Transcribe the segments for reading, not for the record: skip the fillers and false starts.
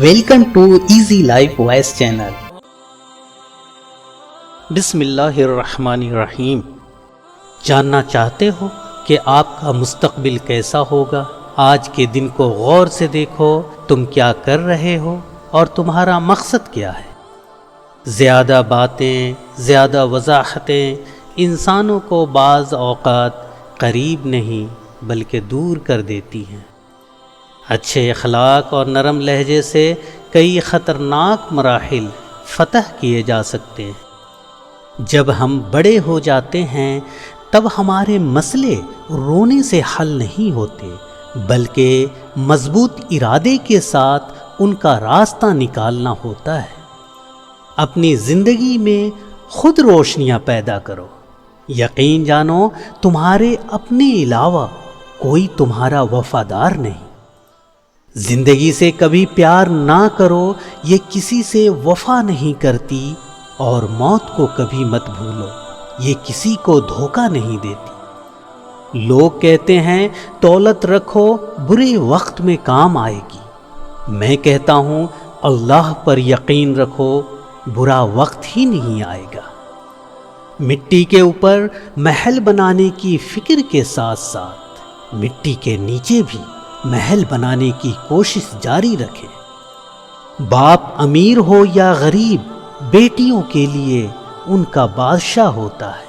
Welcome to easy life voice channel. بسم اللہ الرحمن الرحیم۔ جاننا چاہتے ہو کہ آپ کا مستقبل کیسا ہوگا؟ آج کے دن کو غور سے دیکھو، تم کیا کر رہے ہو اور تمہارا مقصد کیا ہے؟ زیادہ باتیں، زیادہ وضاحتیں انسانوں کو بعض اوقات قریب نہیں بلکہ دور کر دیتی ہیں۔ اچھے اخلاق اور نرم لہجے سے کئی خطرناک مراحل فتح کیے جا سکتے ہیں۔ جب ہم بڑے ہو جاتے ہیں تب ہمارے مسئلے رونے سے حل نہیں ہوتے بلکہ مضبوط ارادے کے ساتھ ان کا راستہ نکالنا ہوتا ہے۔ اپنی زندگی میں خود روشنیاں پیدا کرو۔ یقین جانو تمہارے اپنے علاوہ کوئی تمہارا وفادار نہیں۔ زندگی سے کبھی پیار نہ کرو، یہ کسی سے وفا نہیں کرتی، اور موت کو کبھی مت بھولو، یہ کسی کو دھوکہ نہیں دیتی۔ لوگ کہتے ہیں دولت رکھو برے وقت میں کام آئے گی، میں کہتا ہوں اللہ پر یقین رکھو برا وقت ہی نہیں آئے گا۔ مٹی کے اوپر محل بنانے کی فکر کے ساتھ ساتھ مٹی کے نیچے بھی محل بنانے کی کوشش جاری رکھیں۔ باپ امیر ہو یا غریب، بیٹیوں کے لیے ان کا بادشاہ ہوتا ہے۔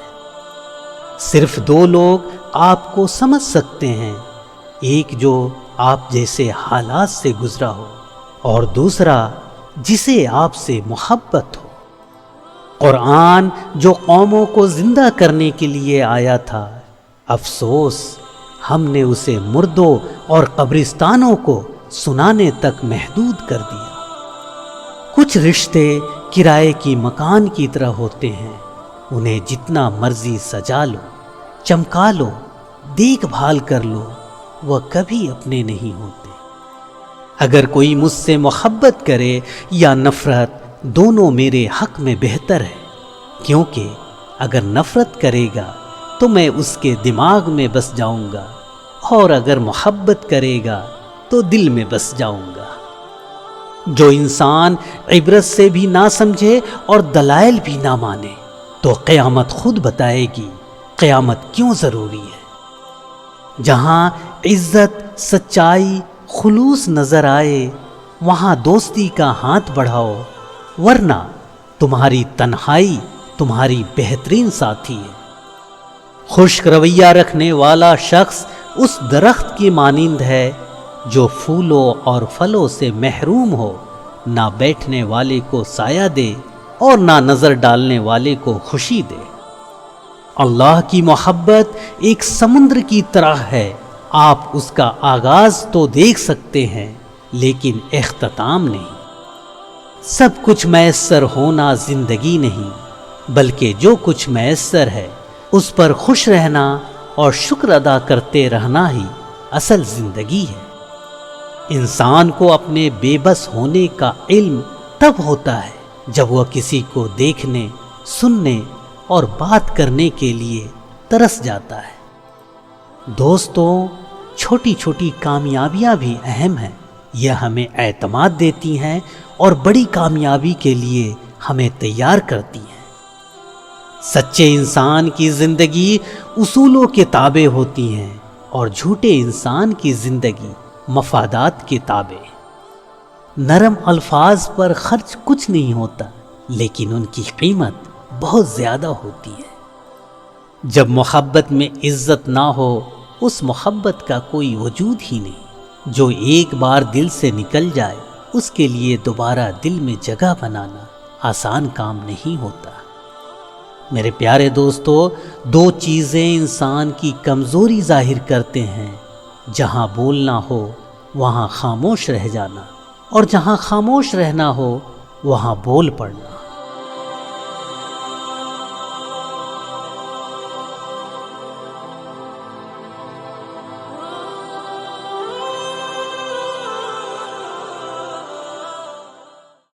صرف دو لوگ آپ کو سمجھ سکتے ہیں، ایک جو آپ جیسے حالات سے گزرا ہو اور دوسرا جسے آپ سے محبت ہو۔ قرآن جو قوموں کو زندہ کرنے کے لیے آیا تھا، افسوس ہم نے اسے مردوں اور قبرستانوں کو سنانے تک محدود کر دیا۔ کچھ رشتے کرائے کی مکان کی طرح ہوتے ہیں، انہیں جتنا مرضی سجا لو، چمکا لو، دیکھ بھال کر لو، وہ کبھی اپنے نہیں ہوتے۔ اگر کوئی مجھ سے محبت کرے یا نفرت، دونوں میرے حق میں بہتر ہے، کیونکہ اگر نفرت کرے گا تو میں اس کے دماغ میں بس جاؤں گا، اور اگر محبت کرے گا تو دل میں بس جاؤں گا۔ جو انسان عبرت سے بھی نہ سمجھے اور دلائل بھی نہ مانے تو قیامت خود بتائے گی قیامت کیوں ضروری ہے۔ جہاں عزت، سچائی، خلوص نظر آئے وہاں دوستی کا ہاتھ بڑھاؤ، ورنہ تمہاری تنہائی تمہاری بہترین ساتھی ہے۔ خشک رویہ رکھنے والا شخص اس درخت کی مانند ہے جو پھولوں اور پھلوں سے محروم ہو، نہ بیٹھنے والے کو سایہ دے اور نہ نظر ڈالنے والے کو خوشی دے۔ اللہ کی محبت ایک سمندر کی طرح ہے، آپ اس کا آغاز تو دیکھ سکتے ہیں لیکن اختتام نہیں۔ سب کچھ میسر ہونا زندگی نہیں بلکہ جو کچھ میسر ہے اس پر خوش رہنا اور شکر ادا کرتے رہنا ہی اصل زندگی ہے۔ انسان کو اپنے بے بس ہونے کا علم تب ہوتا ہے جب وہ کسی کو دیکھنے، سننے اور بات کرنے کے لیے ترس جاتا ہے۔ دوستوں، چھوٹی چھوٹی کامیابیاں بھی اہم ہیں، یہ ہمیں اعتماد دیتی ہیں اور بڑی کامیابی کے لیے ہمیں تیار کرتی ہیں۔ سچے انسان کی زندگی اصولوں کے تابع ہوتی ہیں اور جھوٹے انسان کی زندگی مفادات کے تابع۔ نرم الفاظ پر خرچ کچھ نہیں ہوتا لیکن ان کی قیمت بہت زیادہ ہوتی ہے۔ جب محبت میں عزت نہ ہو اس محبت کا کوئی وجود ہی نہیں۔ جو ایک بار دل سے نکل جائے اس کے لیے دوبارہ دل میں جگہ بنانا آسان کام نہیں ہوتا۔ میرے پیارے دوستو، دو چیزیں انسان کی کمزوری ظاہر کرتے ہیں، جہاں بولنا ہو وہاں خاموش رہ جانا، اور جہاں خاموش رہنا ہو وہاں بول پڑنا۔